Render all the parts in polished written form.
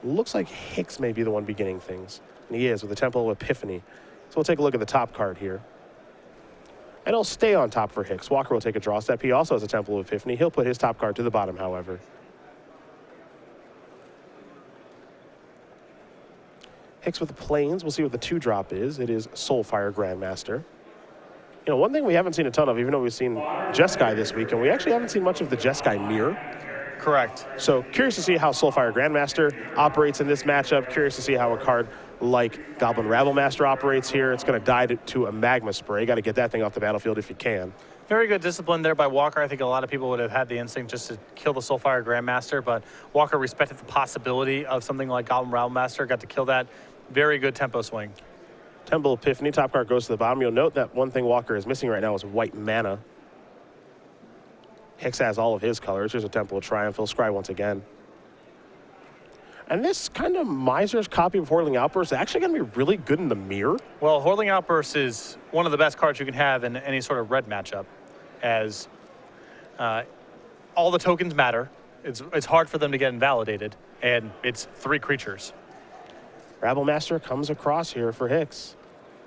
looks like Hicks may be the one beginning things. And he is with the Temple of Epiphany. So we'll take a look at the top card here. And he'll stay on top for Hicks. Walker will take a draw step. He also has a Temple of Epiphany. He'll put his top card to the bottom, however. Hicks with the Plains. We'll see what the 2-drop is. It is Soulfire Grandmaster. You know, one thing we haven't seen a ton of, even though we've seen Jeskai this week, and we actually haven't seen much of the Jeskai mirror. Correct. So curious to see how Soulfire Grandmaster operates in this matchup. Curious to see how a card like Goblin Rabblemaster operates here. It's going to die to a Magma Spray. Got to get that thing off the battlefield if you can. Very good discipline there by Walker. I think a lot of people would have had the instinct just to kill the Soulfire Grandmaster, but Walker respected the possibility of something like Goblin Rabblemaster. Got to kill that. Very good tempo swing. Temple Epiphany, top card goes to the bottom. You'll note that one thing Walker is missing right now is white mana. Hicks has all of his colors. Here's a Temple of Triumph. He'll scry once again. And this kind of Miser's copy of Whirling Outburst is actually going to be really good in the mirror. Well, Whirling Outburst is one of the best cards you can have in any sort of red matchup, as all the tokens matter. It's hard for them to get invalidated, and it's 3 creatures. Rabblemaster comes across here for Hicks.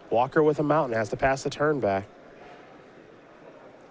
Walker with a mountain has to pass the turn back.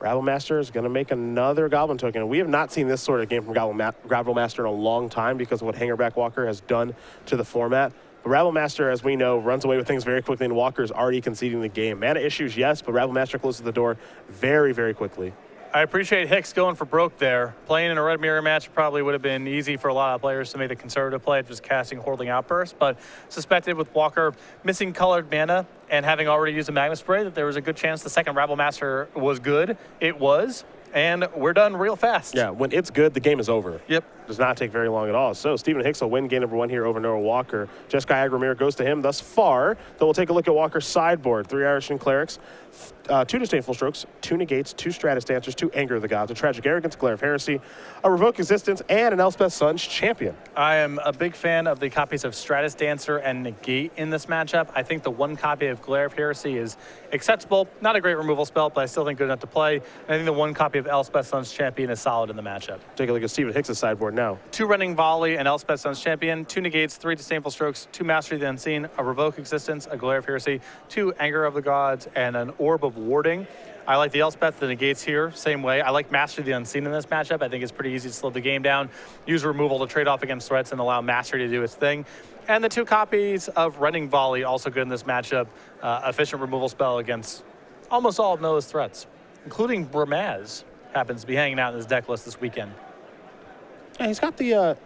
Rabblemaster is going to make another Goblin token. We have not seen this sort of game from Rabblemaster in a long time because of what Hangerback Walker has done to the format. But Rabblemaster, as we know, runs away with things very quickly, and Walker is already conceding the game. Mana issues, yes, but Rabblemaster closes the door very, very quickly. I appreciate Hicks going for broke there. Playing in a red mirror match probably would have been easy for a lot of players to make the conservative play of just casting Whirling Outburst, but suspected with Walker missing colored mana and having already used a Magma Spray that there was a good chance the second Rabblemaster was good. It was, and we're done real fast. Yeah, when it's good, the game is over. Yep. Does not take very long at all. So Stephen Hicks will win game number 1 here over Noah Walker. Jeskai Agrimir goes to him thus far. Then we'll take a look at Walker's sideboard. 3 Irish and Clerics, 2 Disdainful Strokes, 2 Negates, 2 Stratus Dancers, 2 Anger of the Gods, a Tragic Arrogance, Glare of Heresy, a Revoke Existence, and an Elspeth Sun's Champion. I am a big fan of the copies of Stratus Dancer and Negate in this matchup. I think the 1 copy of Glare of Heresy is acceptable. Not a great removal spell, but I still think good enough to play. And I think the 1 copy of Elspeth Sun's Champion is solid in the matchup. Take a look at Stephen Hicks' sideboard now. 2 Running Volley and Elspeth Sun's Champion, 2 Negates, 3 Disdainful Strokes, 2 Mastery of the Unseen, a Revoke Existence, a Glare of Heresy, 2 Anger of the Gods, and an Orb of Warding. I like the Elspeth, the Negates here, same way. I like Mastery of the Unseen in this matchup. I think it's pretty easy to slow the game down, use removal to trade off against threats and allow Mastery to do its thing. And the 2 copies of Running Volley, also good in this matchup. Efficient removal spell against almost all of Noah's threats, including Bramaz happens to be hanging out in his deck list this weekend. Yeah, he's got the,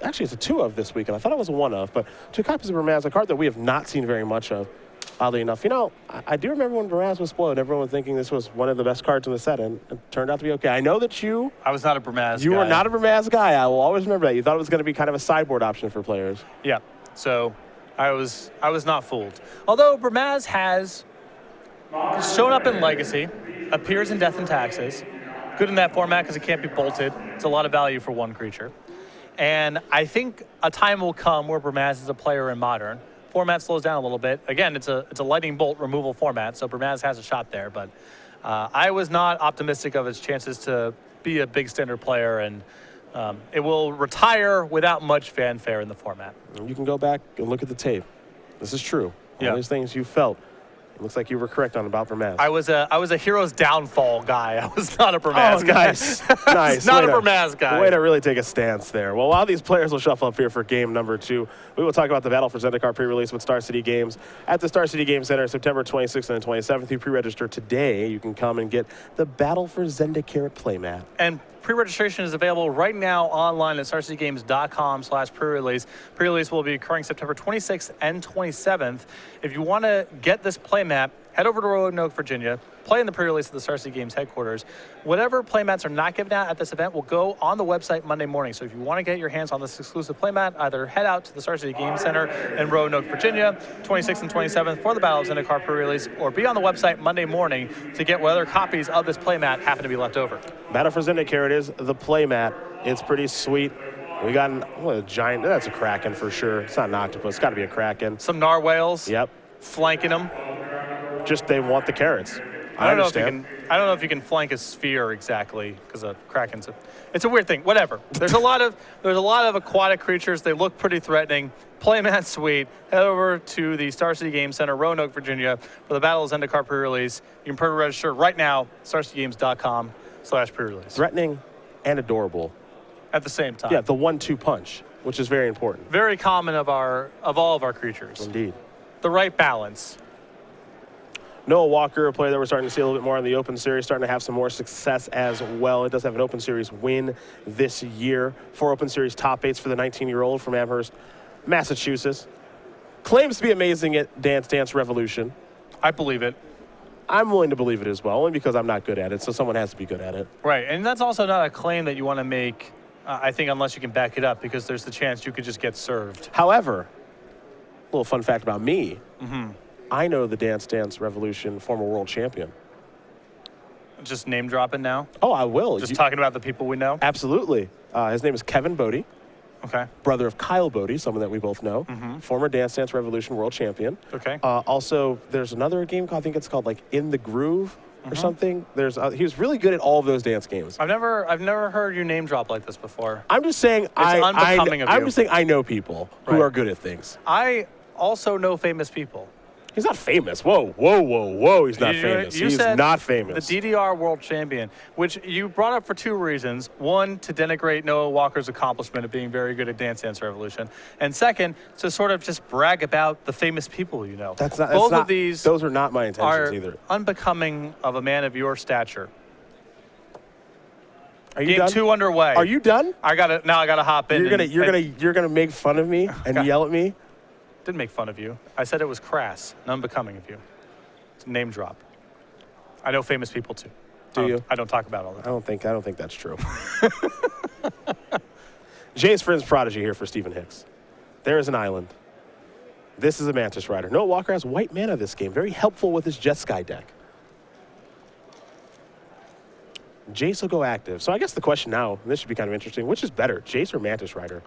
actually it's a 2 of this weekend. I thought it was a 1 of, but 2 copies of Bramaz, a card that we have not seen very much of, oddly enough. You know, I do remember when Bramaz was spoiled, everyone was thinking this was one of the best cards in the set, and it turned out to be okay. I know that I was not a Bramaz guy. You were not a Bramaz guy. I will always remember that. You thought it was going to be kind of a sideboard option for players. Yeah, so I was not fooled. Although Bramaz has shown up in Legacy, appears in Death and Taxes, good in that format because it can't be bolted. It's a lot of value for 1 creature. And I think a time will come where Bramaz is a player in Modern. Format slows down a little bit. Again, it's a lightning bolt removal format, so Bramaz has a shot there. But I was not optimistic of its chances to be a big standard player, and it will retire without much fanfare in the format. You can go back and look at the tape. This is true. Yeah. All these things you felt. It looks like you were correct on about Bramaz. I was a Hero's Downfall guy. I was not a Bramaz guy. Nice. Nice. Not a Bramaz guy. Way to really take a stance there. Well, while these players will shuffle up here for game number 2, we will talk about the Battle for Zendikar pre-release with Star City Games at the Star City Game Center, September 26th and 27th. You pre-register today. You can come and get the Battle for Zendikar playmat. And pre-registration is available right now online at starcitygames.com/pre-release. Pre-release will be occurring September 26th and 27th. If you want to get this playmat, head over to Roanoke, Virginia, play in the pre-release at the Star City Games headquarters. Whatever playmats are not given out at this event will go on the website Monday morning. So if you want to get your hands on this exclusive playmat, either head out to the Star City Games Center in Roanoke, Virginia, 26th and 27th for the Battle of Zendikar pre-release, or be on the website Monday morning to get what other copies of this playmat happen to be left over. Battle for Zendikar, it is the playmat. It's pretty sweet. We got a giant, that's a Kraken for sure. It's not an octopus, it's got to be a Kraken. Some narwhals. Yep. Flanking them. Just they want the carrots. I understand. I don't know if you can flank a sphere exactly because of Kraken's. It's a weird thing. Whatever. There's a lot of aquatic creatures. They look pretty threatening. Playmat sweet. Head over to the Star City Game Center, Roanoke, Virginia, for the Battle of Zendikar pre-release. You can pre-register right now. StarCityGames.com/pre-release. Threatening and adorable At the same time. Yeah, the 1-2 punch, which is very important. Very common of all of our creatures. Indeed. The right balance. Noah Walker, a player that we're starting to see a little bit more in the Open Series, starting to have some more success as well. It does have an Open Series win this year. 4 Open Series top 8s for the 19-year-old from Amherst, Massachusetts. Claims to be amazing at Dance Dance Revolution. I believe it. I'm willing to believe it as well, only because I'm not good at it, so someone has to be good at it. Right, and that's also not a claim that you want to make, I think, unless you can back it up, because there's the chance you could just get served. However, a little fun fact about me, I know the Dance Dance Revolution former world champion. Just name dropping now? Oh, I will. Just talking about the people we know? Absolutely. His name is Kevin Bodie. Okay. Brother of Kyle Bodie, someone that we both know. Former Dance Dance Revolution world champion. Okay. Also, there's another game called, I think it's called like In the Groove or something. He was really good at all of those dance games. I've never heard you name drop like this before. I'm just saying unbecoming of you. I'm just saying I know people who are good at things. I also know famous people. He's not famous. Whoa, whoa, whoa, whoa. He's not famous. He's not famous. The DDR world champion, which you brought up for 2 reasons. One, to denigrate Noah Walker's accomplishment of being very good at Dance Dance Revolution. And second, to sort of just brag about the famous people you know. Both of these those are not my intentions either. Unbecoming of a man of your stature. Are you done? Game 2 underway. Are you done? I gotta hop in. You're gonna make fun of me and yell at me? Didn't make fun of you. I said it was crass and unbecoming of you. It's a name drop. I know famous people too. Do you? I don't talk about all that. I don't think that's true. Jace Friends Prodigy here for Stephen Hicks. There is an island. This is a Mantis Rider. Noah Walker has white mana this game. Very helpful with his Jeskai deck. Jace will go active. So I guess the question now, and this should be kind of interesting, which is better, Jace or Mantis Rider?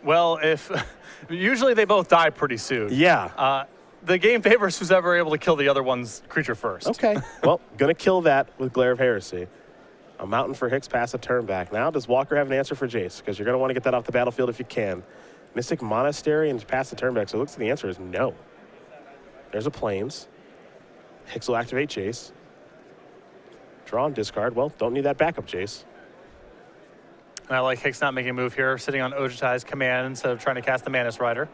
Well, usually they both die pretty soon. Yeah. The game favors who's ever able to kill the other one's creature first. Okay. Well, gonna kill that with Glare of Heresy. A mountain for Hicks, pass a turn back. Now, does Walker have an answer for Jace? Because you're gonna want to get that off the battlefield if you can. Mystic Monastery and pass the turn back. So it looks like the answer is no. There's a Plains. Hicks will activate Jace. Draw and discard. Well, don't need that backup, Jace. And I like Hicks not making a move here, sitting on Ojutai's command instead of trying to cast the Mantis Rider.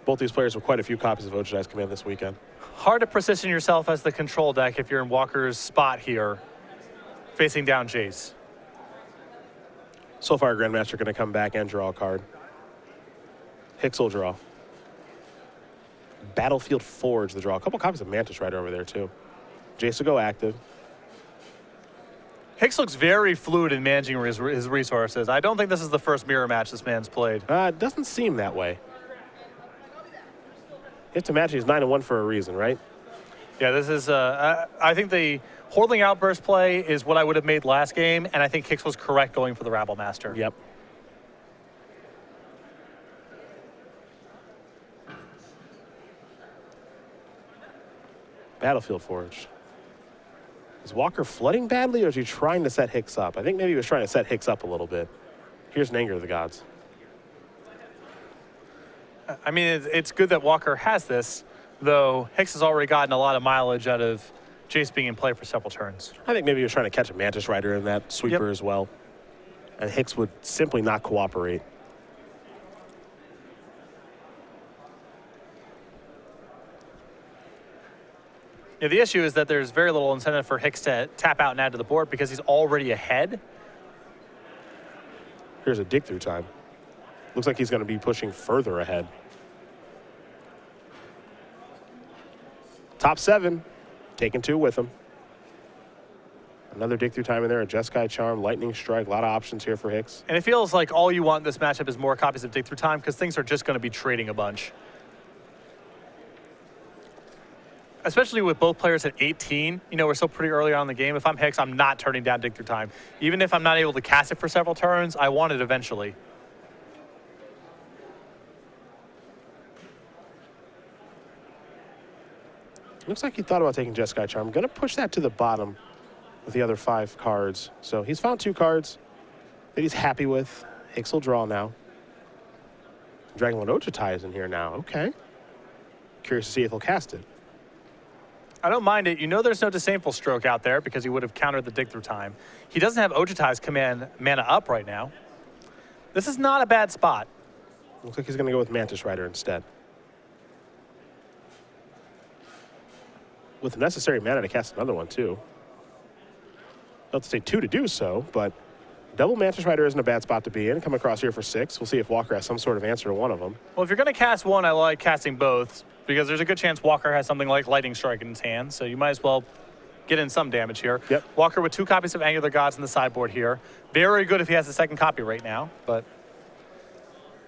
Both these players have quite a few copies of Ojutai's command this weekend. Hard to position yourself as the control deck if you're in Walker's spot here, facing down Jace. So far, Grandmaster going to come back and draw a card. Hicks will draw. Battlefield Forge, the draw. A couple copies of Mantis Rider over there, too. Jace will go active. Hicks looks very fluid in managing his resources. I don't think this is the first mirror match this man's played. It doesn't seem that way. You have to imagine he's 9-1 for a reason, right? Yeah, this is, I think the Hordeling Outburst play is what I would have made last game, and I think Hicks was correct going for the Rabble Master. Yep. Battlefield Forge. Is Walker flooding badly, or is he trying to set Hicks up? I think maybe he was trying to set Hicks up a little bit. Here's an Anger of the Gods. I mean, it's good that Walker has this, though Hicks has already gotten a lot of mileage out of Jace being in play for several turns. I think maybe he was trying to catch a Mantis Rider in that sweeper as well. And Hicks would simply not cooperate. Yeah, the issue is that there's very little incentive for Hicks to tap out and add to the board because he's already ahead. Here's a dig through time. Looks like he's going to be pushing further ahead. Top 7, taking 2 with him. Another dig through time in there, a Jeskai Charm, Lightning Strike, a lot of options here for Hicks. And it feels like all you want in this matchup is more copies of dig through time because things are just going to be trading a bunch. Especially with both players at 18, you know, we're still pretty early on in the game. If I'm Hicks, I'm not turning down dig through time. Even if I'm not able to cast it for several turns, I want it eventually. Looks like he thought about taking Jeskai Charm. Going to push that to the bottom with the other 5 cards. So he's found 2 cards that he's happy with. Hicks will draw now. Dragonlord Ochitai is in here now. Okay. Curious to see if he'll cast it. I don't mind it. You know there's no Disdainful Stroke out there because he would have countered the Dig Through Time. He doesn't have Ochitai's command mana up right now. This is not a bad spot. Looks like he's going to go with Mantis Rider instead. With the necessary mana to cast another one, too. Not to say 2 to do so, but double Mantis Rider isn't a bad spot to be in. Come across here for 6. We'll see if Walker has some sort of answer to one of them. Well, if you're going to cast one, I like casting both because there's a good chance Walker has something like Lightning Strike in his hand, so you might as well get in some damage here. Yep. Walker with 2 copies of Anger of the Gods in the sideboard here. Very good if he has the 2nd copy right now, but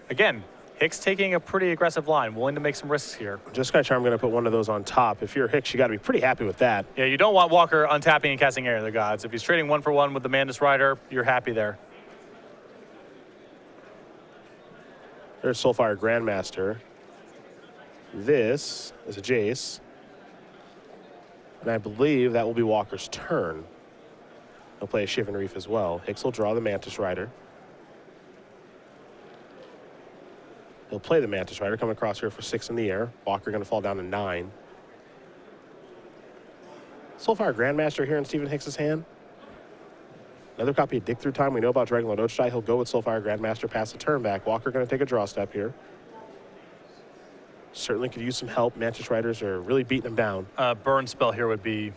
again, Hicks taking a pretty aggressive line, willing to make some risks here. Jeskai Charm going to put one of those on top. If you're Hicks, you got to be pretty happy with that. Yeah, you don't want Walker untapping and casting Anger of the Gods. If he's trading 1 for 1 with the Mantis Rider, you're happy there. There's Soulfire Grandmaster. This is a Jace. And I believe that will be Walker's turn. He'll play a Shivan Reef as well. Hicks will draw the Mantis Rider. He'll play the Mantis Rider, coming across here for 6 in the air. Walker going to fall down to 9. Soulfire Grandmaster here in Stephen Hicks' hand. Another copy of Dig Through Time. We know about Dragonlord Ochitai. He'll go with Soulfire Grandmaster, pass the turn back. Walker going to take a draw step here. Certainly could use some help. Mantis Riders are really beating him down. Burn spell here would be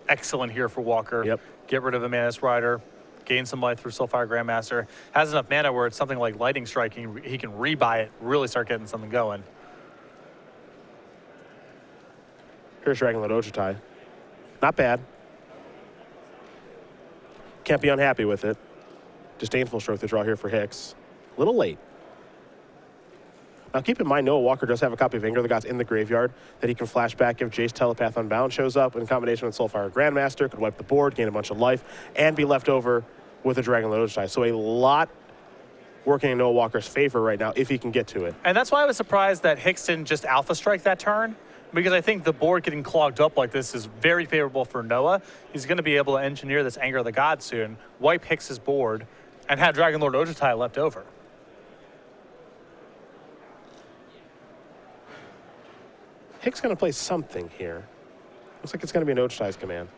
excellent here for Walker. Yep. Get rid of the Mantis Rider, gain some life through Soulfire Grandmaster. Has enough mana where it's something like Lightning Strike. He can rebuy it, really start getting something going. Here's Dragonlord Ochitai. Not bad. Can't be unhappy with it. Disdainful Stroke to draw here for Hicks. A little late. Now keep in mind, Noah Walker does have a copy of Anger of the Gods in the graveyard that he can flash back if Jace Telepath Unbound shows up in combination with Soulfire Grandmaster, could wipe the board, gain a bunch of life, and be left over with a Dragonlord Ochitai. So a lot working in Noah Walker's favor right now if he can get to it. And that's why I was surprised that Hicks didn't just Alpha Strike that turn, because I think the board getting clogged up like this is very favorable for Noah. He's going to be able to engineer this Anger of the Gods soon, wipe Hicks' board, and have Dragonlord Ochitai left over. Hicks going to play something here. Looks like it's going to be an Ochitai's command.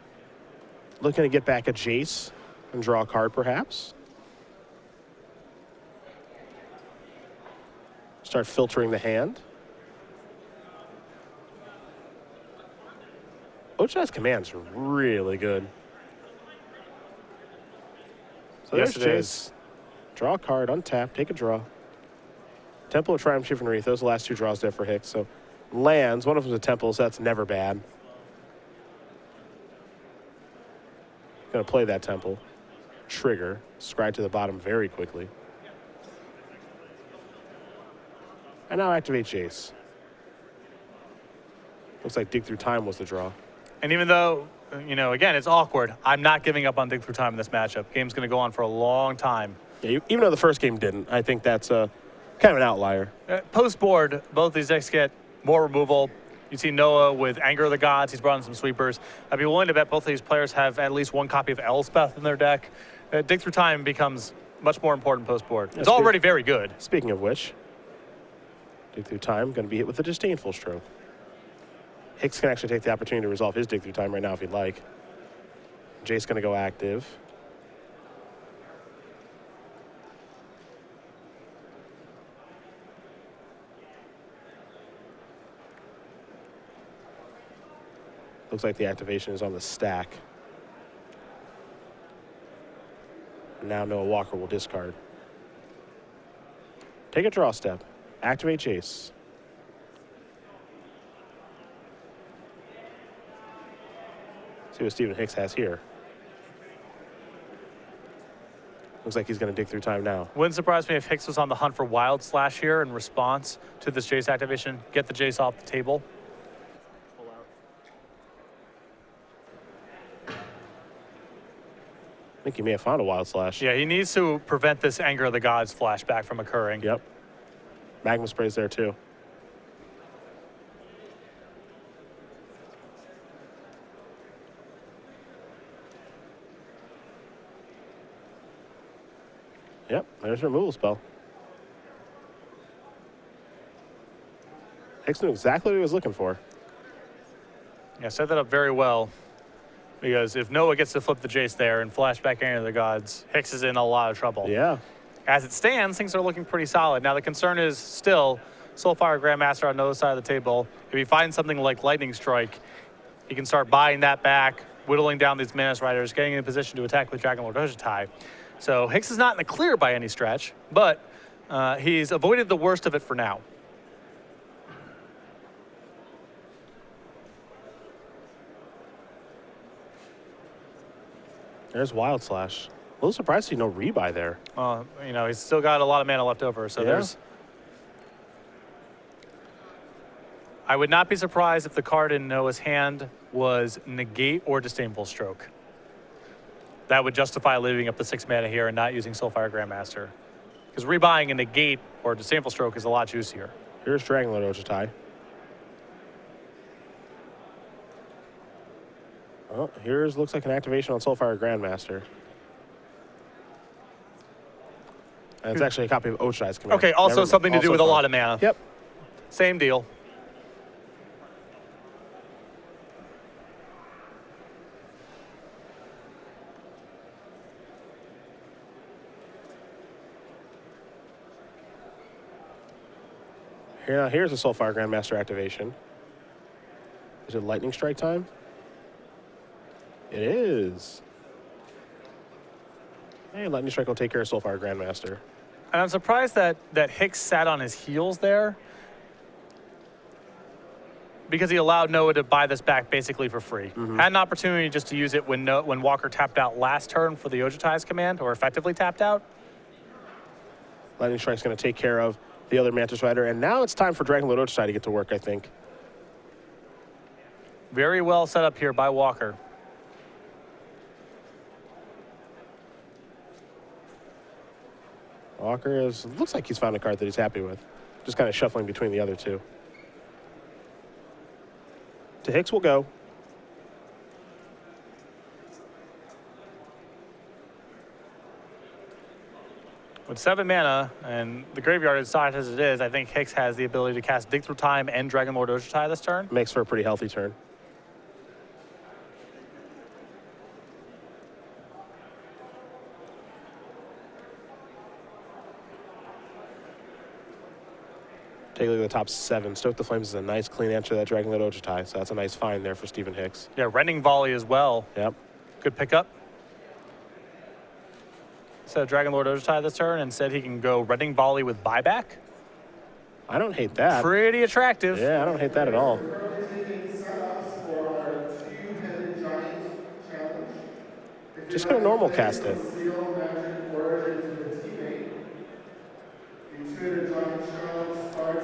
Looking to get back a Jace and draw a card, perhaps. Start filtering the hand. Ochitai's command's really good. So Yes, there's it Jace. is. Draw a card, untap, take a draw. Temple of Triumph, Shivan Reef. Those are the last 2 draws there for Hicks. So lands, one of them's a temple, so that's never bad. Gonna play that temple. Trigger, scry to the bottom very quickly. And now activate Jace. Looks like Dig Through Time was the draw. And even though, you know, again, it's awkward, I'm not giving up on Dig Through Time in this matchup. Game's going to go on for a long time. Yeah, even though the first game didn't, I think that's kind of an outlier. Post-board, both these decks get more removal. You see Noah with Anger of the Gods. He's brought in some sweepers. I'd be willing to bet both of these players have at least 1 copy of Elspeth in their deck. Dig Through Time becomes much more important post-board. It's already very good. Speaking of which, Dig Through Time going to be hit with a Disdainful Stroke. Hicks can actually take the opportunity to resolve his Dig Through Time right now if he'd like. Jace going to go active. Looks like the activation is on the stack. Now Noah Walker will discard. Take a draw step. Activate Jace. See what Stephen Hicks has here. Looks like he's going to Dig Through Time now. Wouldn't surprise me if Hicks was on the hunt for Wild Slash here in response to this Jace activation. Get the Jace off the table. I think he may have found a Wild Slash. Yeah, he needs to prevent this Anger of the Gods flashback from occurring. Yep. Magma Spray's there too. There's a removal spell. Hicks knew exactly what he was looking for. Yeah, set that up very well. Because if Noah gets to flip the Jace there and flashback any of the gods, Hicks is in a lot of trouble. Yeah. As it stands, things are looking pretty solid. Now the concern is still Soulfire Grandmaster on the other side of the table. If he finds something like Lightning Strike, he can start buying that back, whittling down these Mantis Riders, getting in position to attack with Dragon Lord Ojutai. So Hicks is not in the clear by any stretch, but he's avoided the worst of it for now. There's Wild Slash. A little surprised to see no rebuy there. You know, he's still got a lot of mana left over, so there's... I would not be surprised if the card in Noah's hand was Negate or Disdainful Stroke. That would justify leaving up the 6 mana here and not using Soulfire Grandmaster. Because rebuying a Negate or Disdainful Stroke is a lot juicier. Here's Dragon Lord Ojutai. Oh, here's looks like an activation on Soulfire Grandmaster. And it's actually a copy of Ojutai's command. Okay, also something to do with a lot of mana. Yep. Same deal. Here's a Soulfire Grandmaster activation. Is it Lightning Strike time? It is. Hey, Lightning Strike will take care of Soulfire Grandmaster. And I'm surprised that Hicks sat on his heels there, because he allowed Noah to buy this back basically for free. Had an opportunity just to use it when Walker tapped out last turn for the Ojutai's command, or effectively tapped out. Lightning Strike's going to take care of the other Mantis Rider, and now it's time for Dragon Lord Ojutai to get to work, I think. Very well set up here by Walker. Walker looks like he's found a card that he's happy with. Just kind of shuffling between the other two. To Hicks will go. With 7 mana and the graveyard as sized as it is, I think Hicks has the ability to cast Dig Through Time and Dragon Lord Ojutai this turn. Makes for a pretty healthy turn. Take a look at the top 7. Stoke the Flames is a nice, clean answer to that Dragon Lord Ojutai, so that's a nice find there for Stephen Hicks. Yeah, Rending Volley as well. Yep. Good pickup. So Dragon Lord Ojutai this turn, and said he can go Rending Volley with buyback. I don't hate that. Pretty attractive. Yeah, I don't hate that at all. Just gonna normal cast it.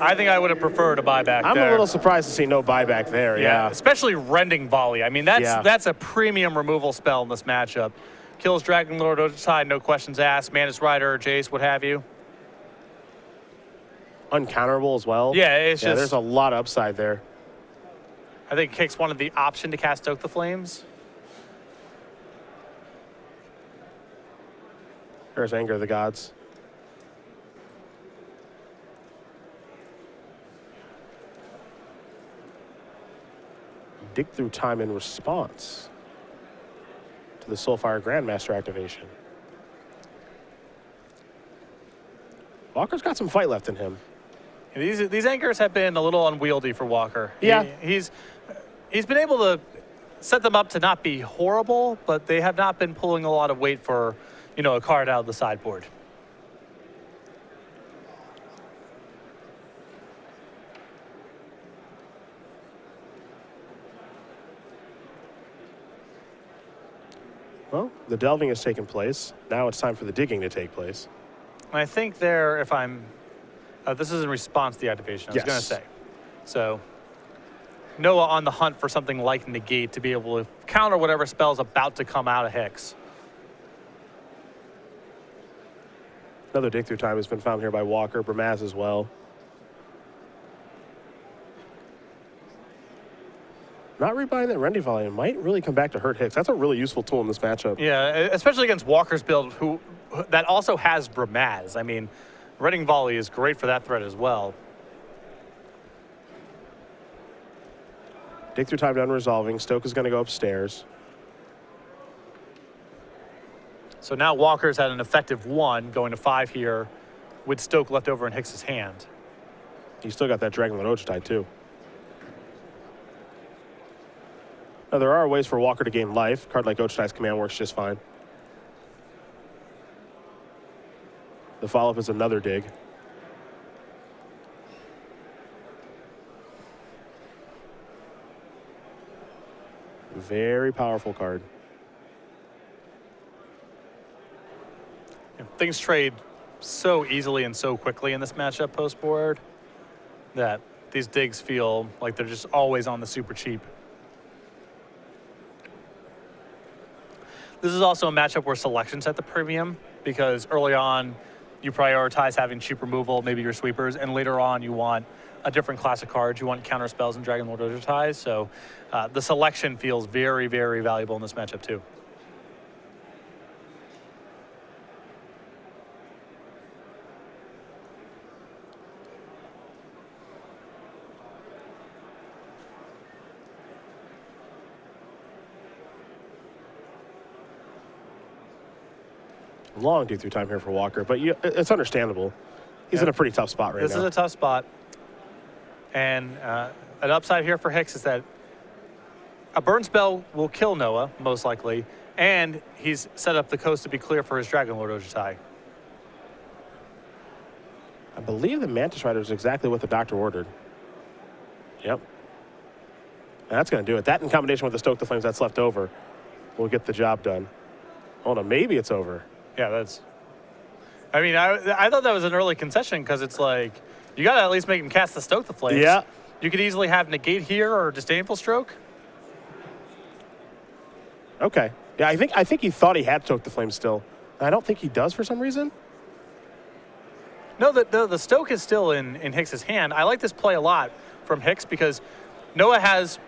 I think I would have preferred a buyback I'm there. a little surprised to see no buyback there, yeah. Especially Rending Volley. I mean, that's a premium removal spell in this matchup. Kills Dragon Lord Ojutai, no questions asked. Mantis Rider, Jace, what have you. Uncounterable as well. Yeah, it's just... there's a lot of upside there. I think Hicks wanted the option to cast Stoke the Flames. There's Anger of the Gods. Dig Through Time in response to the Soulfire Grandmaster activation. Walker's got some fight left in him. These anchors have been a little unwieldy for Walker. Yeah. He's been able to set them up to not be horrible, but they have not been pulling a lot of weight for, you know, a card out of the sideboard. Well, the delving has taken place. Now it's time for the digging to take place. And I think there, if I'm, this is in response to the activation, I was going to say. So Noah on the hunt for something like Negate to be able to counter whatever spell's about to come out of Hicks. Another Dig Through Time has been found here by Walker, Bramaz as well. Not rebuying that Rending Volley might really come back to hurt Hicks. That's a really useful tool in this matchup. Yeah, especially against Walker's build, who that also has Bramaz. I mean, Reading Volley is great for that threat as well. Dig through time done resolving. Stoke is going to go upstairs. So now Walker's at an effective 1, going to 5 here, with Stoke left over in Hicks's hand. He's still got that Dragon Lord Ojutai too. Now, there are ways for Walker to gain life. Card like Ojutai's command works just fine. The follow-up is another dig. Very powerful card. Things trade so easily and so quickly in this matchup post board that these digs feel like they're just always on the super cheap. This is also a matchup where selection's at the premium, because early on you prioritize having cheap removal, maybe your sweepers, and later on you want a different class of cards. You want counter spells and Dragon Lord Ojutai. So the selection feels very, very valuable in this matchup too. Long dig through time here for Walker, but it's understandable. He's in a pretty tough spot right now. This is a tough spot. And an upside here for Hicks is that a burn spell will kill Noah, most likely, and he's set up the coast to be clear for his Dragon Lord Ojutai. I believe the Mantis Rider is exactly what the doctor ordered. Yep. And that's going to do it. That in combination with the Stoke the Flames that's left over will get the job done. Hold on, maybe it's over. Yeah, that's... I mean, I thought that was an early concession, because it's like, you got to at least make him cast the Stoke the Flames. Yeah. You could easily have Negate here or Disdainful Stroke. Okay. Yeah, I think he thought he had Stoke the Flames still. I don't think he does for some reason. No, the Stoke is still in Hicks's hand. I like this play a lot from Hicks, because Noah has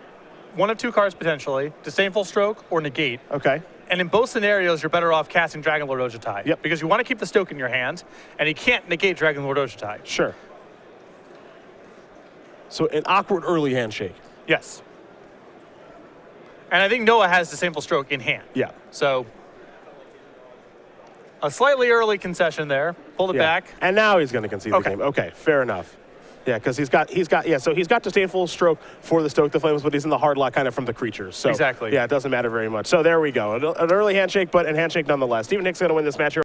one of 2 cards potentially, Disdainful Stroke or Negate. Okay. And in both scenarios, you're better off casting Dragon Lord Ojutai. Yep. Because you want to keep the Stoke in your hand, and he can't negate Dragon Lord Ojutai. Sure. So an awkward early handshake. Yes. And I think Noah has Disdainful Stroke in hand. Yeah. So a slightly early concession there. Pulled it back. And now he's going to concede the game. Okay, fair enough. Yeah, because he's got Disdainful Stroke for the Stoke the Flames, but he's in the hard lock kind of from the creatures. So exactly. Yeah, it doesn't matter very much. So there we go. An early handshake, but a handshake nonetheless. Steven Hicks is going to win this match here.